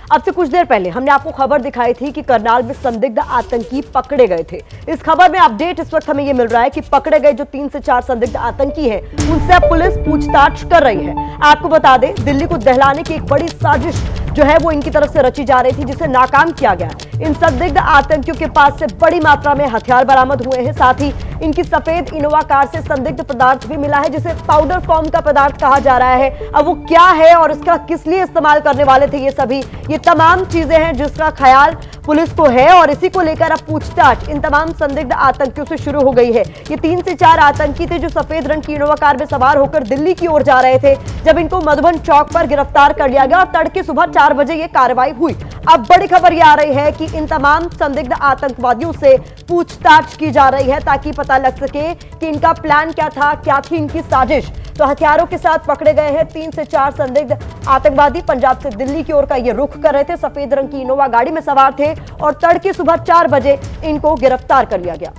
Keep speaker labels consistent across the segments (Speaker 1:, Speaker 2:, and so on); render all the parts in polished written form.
Speaker 1: अब से कुछ देर पहले हमने आपको खबर दिखाई थी कि करनाल में संदिग्ध आतंकी पकड़े गए थे। इस खबर में अपडेट इस वक्त हमें यह मिल रहा है कि पकड़े गए जो 3 से 4 संदिग्ध आतंकी हैं, उनसे अब पुलिस पूछताछ कर रही है। आपको बता दें, दिल्ली को दहलाने की एक बड़ी साजिश जो है वो इनकी तरफ से रची जा रही थी, जिसे नाकाम किया गया। इन संदिग्ध आतंकियों के पास से बड़ी मात्रा में हथियार बरामद हुए हैं। साथ ही इनकी सफेद इनोवा कार से संदिग्ध पदार्थ भी मिला है, जिसे पाउडर फॉर्म का पदार्थ कहा जा रहा है। अब वो क्या है और इसका किस लिए इस्तेमाल करने वाले थे, ये तमाम चीजें हैं जिसका ख्याल पुलिस को है और इसी को लेकर अब पूछताछ इन तमाम संदिग्ध आतंकियों से शुरू हो गई है। ये 3 से 4 आतंकी थे जो सफेद रंग की इनोवा कार में सवार होकर दिल्ली की ओर जा रहे थे, जब इनको मधुबन चौक पर गिरफ्तार कर लिया गया और तड़के सुबह 4 बजे ये कार्रवाई हुई। अब बड़ी खबर ये आ रही है कि इन तमाम संदिग्ध आतंकवादियों से पूछताछ की जा रही है ताकि पता लग सके कि इनका प्लान क्या था, क्या थी इनकी साजिश। तो हथियारों के साथ पकड़े गए हैं 3 से 4 संदिग्ध आतंकवादी। पंजाब से दिल्ली की ओर का ये रुख कर रहे थे, सफेद रंग की इनोवा गाड़ी में सवार थे और तड़के सुबह 4 बजे इनको गिरफ्तार कर लिया गया।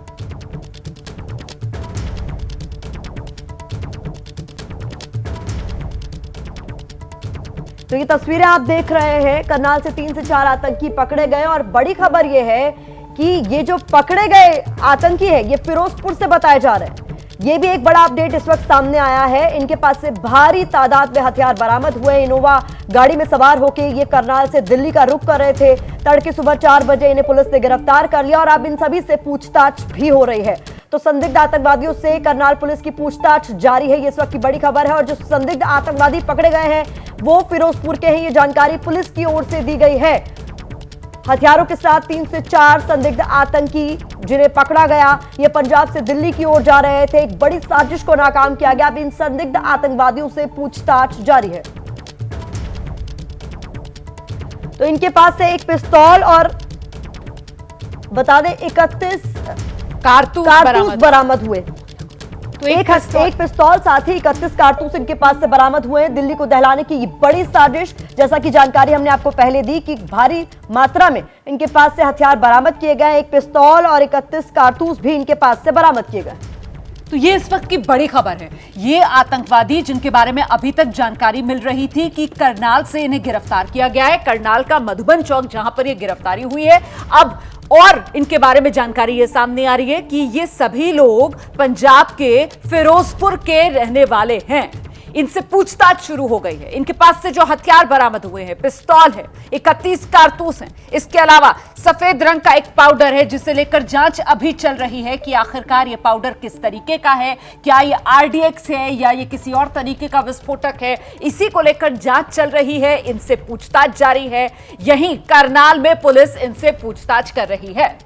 Speaker 1: तो ये तस्वीरें आप देख रहे हैं, करनाल से 3 से 4 आतंकी पकड़े गए और बड़ी खबर ये है कि ये जो पकड़े गए आतंकी है ये फिरोजपुर से बताए जा रहे हैं। ये भी एक बड़ा अपडेट इस वक्त सामने आया है। इनके पास से भारी तादाद में हथियार बरामद हुए। इनोवा गाड़ी में सवार होकर ये करनाल से दिल्ली का रुख कर रहे थे। तड़के सुबह 4 बजे इन्हें पुलिस ने गिरफ्तार कर लिया और अब इन सभी से पूछताछ भी हो रही है। तो संदिग्ध आतंकवादियों से करनाल पुलिस की पूछताछ जारी है, ये इस वक्त की बड़ी खबर है। और जो संदिग्ध आतंकवादी पकड़े गए हैं वो फिरोजपुर के हैं, ये जानकारी पुलिस की ओर से दी गई है। हथियारों के साथ 3 से 4 संदिग्ध आतंकी जिन्हें पकड़ा गया, ये पंजाब से दिल्ली की ओर जा रहे थे। एक बड़ी साजिश को नाकाम किया गया। अब इन संदिग्ध आतंकवादियों से पूछताछ जारी है। तो इनके पास से एक पिस्तौल और बता दें 31 कारतूस बरामद हुए। तो एक पिस्तौल साथ ही 31 कारतूस इनके पास से बरामद हुए हैं। दिल्ली को दहलाने की ये बड़ी साजिश, जैसा कि जानकारी हमने आपको पहले दी कि भारी मात्रा में इनके पास से हथियार बरामद किए गए। एक पिस्तौल और 31 कारतूस भी इनके पास से बरामद किए गए।
Speaker 2: तो ये इस वक्त की बड़ी खबर है। ये आतंकवादी जिनके बारे में अभी तक जानकारी मिल रही थी कि करनाल से इन्हें गिरफ्तार किया गया है, करनाल का मधुबन चौक जहां पर यह गिरफ्तारी हुई है, अब और इनके बारे में जानकारी ये सामने आ रही है कि ये सभी लोग पंजाब के फिरोजपुर के रहने वाले हैं। इनसे पूछताछ शुरू हो गई है। इनके पास से जो हथियार बरामद हुए हैं, पिस्तौल है, 31 कारतूस हैं, इसके अलावा सफेद रंग का एक पाउडर है जिसे लेकर जांच अभी चल रही है कि आखिरकार ये पाउडर किस तरीके का है, क्या ये आरडीएक्स है या ये किसी और तरीके का विस्फोटक है, इसी को लेकर जांच चल रही है। इनसे पूछताछ जारी है। यहीं करनाल में पुलिस इनसे पूछताछ कर रही है।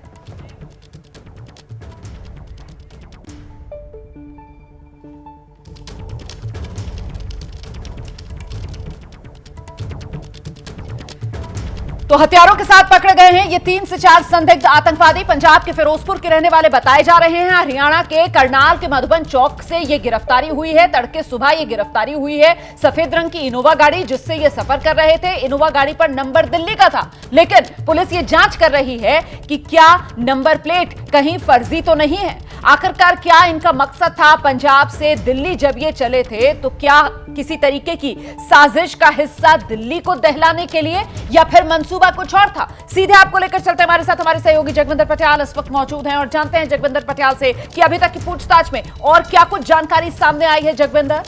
Speaker 2: तो हथियारों के साथ पकड़े गए हैं ये 3 से 4 संदिग्ध आतंकवादी। पंजाब के फिरोजपुर के रहने वाले बताए जा रहे हैं। हरियाणा के करनाल के मधुबन चौक से ये गिरफ्तारी हुई है। तड़के सुबह ये गिरफ्तारी हुई है। सफेद रंग की इनोवा गाड़ी जिससे ये सफर कर रहे थे, इनोवा गाड़ी पर नंबर दिल्ली का था, लेकिन पुलिस ये जांच कर रही है कि क्या नंबर प्लेट कहीं फर्जी तो नहीं है। आखिरकार क्या इनका मकसद था। पंजाब से दिल्ली जब ये चले थे तो क्या किसी तरीके की साजिश का हिस्सा दिल्ली को दहलाने के लिए या फिर मंसूबा कुछ और था। सीधे आपको लेकर चलते हमारे साथ हमारे सहयोगी जगविंदर पटियाल इस वक्त मौजूद हैं और जानते हैं जगविंदर पटियाल से कि अभी तक की पूछताछ में और क्या कुछ जानकारी सामने आई है। जगविंदर।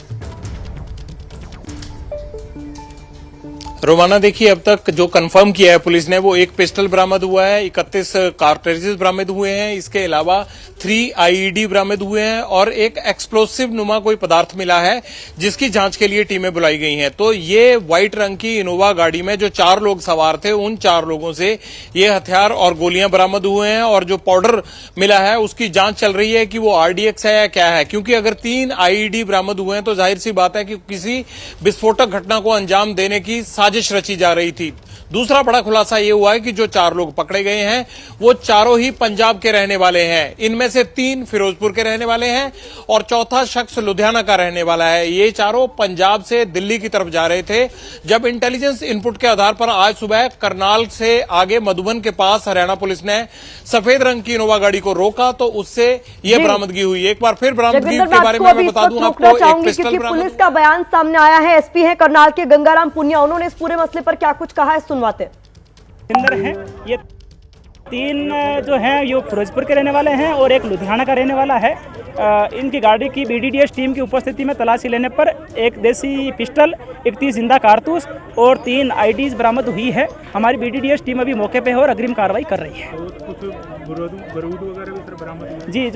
Speaker 3: रोमाना, देखिए अब तक जो कंफर्म किया है पुलिस ने वो एक पिस्टल बरामद हुआ है, 31 कार्ट्रिजेस बरामद हुए हैं, इसके अलावा 3 आईईडी बरामद हुए हैं और एक एक्सप्लोसिव नुमा कोई पदार्थ मिला है जिसकी जांच के लिए टीमें बुलाई गई हैं। तो ये व्हाइट रंग की इनोवा गाड़ी में जो 4 लोग सवार थे, उन 4 लोगों से ये हथियार और गोलियां बरामद हुए हैं और जो पाउडर मिला है उसकी जांच चल रही है कि वो आरडीएक्स है या क्या है, क्योंकि अगर 3 आईईडी बरामद हुए हैं तो जाहिर सी बात है कि किसी विस्फोटक घटना को अंजाम देने की साजिश रची जा रही थी। दूसरा बड़ा खुलासा यह हुआ है कि जो 4 लोग पकड़े गए हैं वो चारों ही पंजाब के रहने वाले हैं। इनमें से 3 फिरोजपुर के रहने वाले हैं और चौथा शख्स लुधियाना का रहने वाला है। ये चारों पंजाब से दिल्ली की तरफ जा रहे थे। जब इंटेलिजेंस इनपुट के आधार पर आज सुबह करनाल से आगे मधुबन के पास हरियाणा पुलिस ने सफेद रंग की इनोवा गाड़ी को रोका तो उससे यह बरामदगी हुई। एक बार फिर बरामदगी के बारे में मैं बता दूं आपको, एक पिस्टल
Speaker 1: पुलिस का बयान सामने आया है। एसपी है करनाल के गंगाराम पुनिया, उन्होंने इस पूरे मसले पर क्या कुछ कहा है, सुनवाइए। सुनवाते हैं।
Speaker 4: अंदर हैं ये 3 जो हैं ये फिरोजपुर के रहने वाले हैं और एक लुधियाना का रहने वाला है। इनकी गाड़ी की BDDS टीम की उपस्थिति में तलाशी लेने पर एक देसी पिस्टल, 31 जिंदा कारतूस और 3 IDs बरामद हुई है। हमारी BDDS टीम अभी मौके पे है और अग्रिम कार्रवाई कर रही है।
Speaker 5: कुछ बारूद वगैरह भी सर बरामद हुए?
Speaker 4: जी,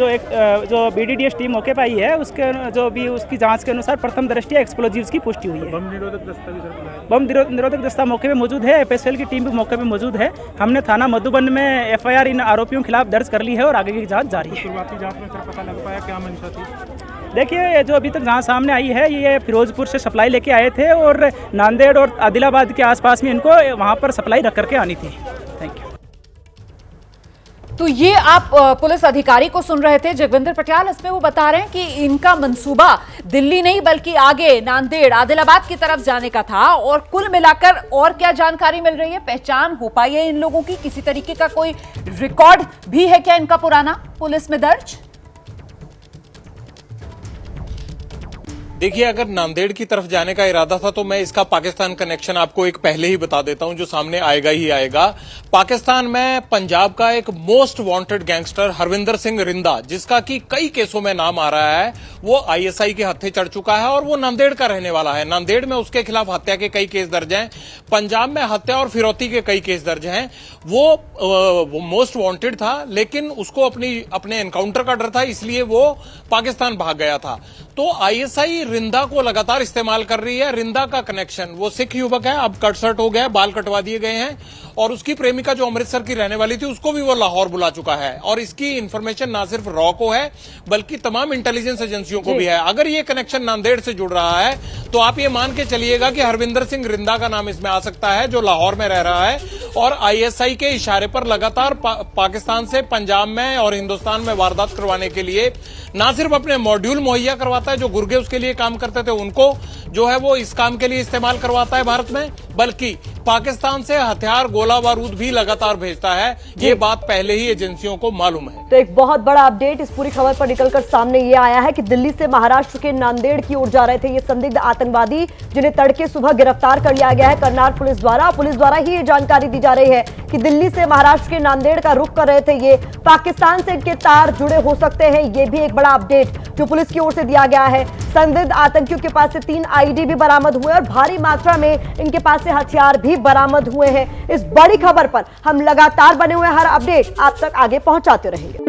Speaker 4: जो BDDS टीम मौके पे आई है उसके जो भी उसकी जांच के अनुसार प्रथम दृष्टया एक्सप्लोजिव्स की पुष्टि हुई है।
Speaker 5: बम निरोधक दस्ता भी सर बुलाया?
Speaker 4: बम निरोधक दस्ता मौके पे मौजूद है। FSL की टीम भी मौके पे मौजूद है। हमने थाना मधुबन में FIR इन आरोपियों के खिलाफ दर्ज कर ली है और आगे की जांच जारी है।
Speaker 5: शुरुआती जांच में सर पता लग पाया क्या मंशा थी?
Speaker 4: देखिए, जो अभी तक जांच सामने आई है ये फिरोजपुर से सप्लाई लेके आए थे और नांदेड़ और आदिलाबाद के आसपास में इनको वहाँ पर सप्लाई रख करके आनी थी। Thank you.
Speaker 2: तो ये आप पुलिस अधिकारी को सुन रहे थे जगविंदर पटियाल। इसमें वो बता रहे हैं कि इनका मंसूबा दिल्ली नहीं बल्कि आगे नांदेड़ आदिलाबाद की तरफ जाने का था। और कुल मिलाकर और क्या जानकारी मिल रही है, पहचान हो पाई है इन लोगों की? किसी तरीके का कोई रिकॉर्ड भी है क्या इनका पुराना पुलिस में दर्ज?
Speaker 3: देखिए, अगर नांदेड़ की तरफ जाने का इरादा था तो मैं इसका पाकिस्तान कनेक्शन आपको एक पहले ही बता देता हूं जो सामने आएगा ही आएगा। पाकिस्तान में पंजाब का एक most wanted gangster Harvinder Singh Rinda, जिसका कि कई केसों में नाम आ रहा है, वो ISI के हत्थे चढ़ चुका है और वो नांदेड़ का रहने वाला है। नांदेड़ में उसके खिलाफ हत्या के कई केस दर्ज हैं, पंजाब में हत्या और फिरौती के कई केस दर्ज हैं। वो मोस्ट वांटेड था, लेकिन उसको अपने एनकाउंटर का डर था, इसलिए वो पाकिस्तान भाग गया था। तो ISI रिंदा को लगातार इस्तेमाल कर रही है। रिंदा का कनेक्शन, वो सिख युवक है, अब कटसट हो गया, बाल कटवा दिए गए हैं, और उसकी प्रेमिका जो अमृतसर की रहने वाली थी उसको भी वो लाहौर बुला चुका है। और इसकी इंफॉर्मेशन ना सिर्फ रॉ को है बल्कि तमाम इंटेलिजेंस एजेंसियों को भी है। अगर ये कनेक्शन नांदेड़ से जुड़ रहा है तो आप ये मान के चलिएगा कि हरविंदर सिंह रिंदा का नाम इसमें आ सकता है, जो लाहौर में रह रहा है और ISI के इशारे पर लगातार पाकिस्तान से पंजाब में और हिंदुस्तान में वारदात करवाने के लिए ना सिर्फ अपने मॉड्यूल मुहैया करवाता है, जो गुर्गे उसके लिए काम करते थे उनको जो है वो इस काम के लिए इस्तेमाल करवाता है भारत में, बल्कि पाकिस्तान से हथियार गोला बारूद भी लगातार भेजता है। ये बात पहले ही एजेंसियों को मालूम है।
Speaker 1: तो एक बहुत बड़ा अपडेट इस पूरी खबर पर निकलकर सामने ये आया है कि दिल्ली से महाराष्ट्र के नांदेड़ की ओर जा रहे थे ये संदिग्ध आतंकवादी, जिन्हें तड़के सुबह गिरफ्तार कर लिया गया है करनाल पुलिस द्वारा ही ये जानकारी दी जा रही है कि दिल्ली से महाराष्ट्र के नांदेड़ का रुख कर रहे थे ये। पाकिस्तान से इनके तार जुड़े हो सकते हैं, ये भी एक बड़ा अपडेट जो पुलिस की ओर से दिया गया है। संदिग्ध आतंकियों के पास से 3 ID भी बरामद हुए और भारी मात्रा में इनके पास से हथियार भी बरामद हुए हैं। इस बड़ी खबर पर हम लगातार बने हुए हर अपडेट आप तक आगे पहुंचाते रहेंगे।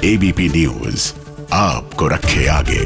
Speaker 6: ABP न्यूज आपको रखे आगे।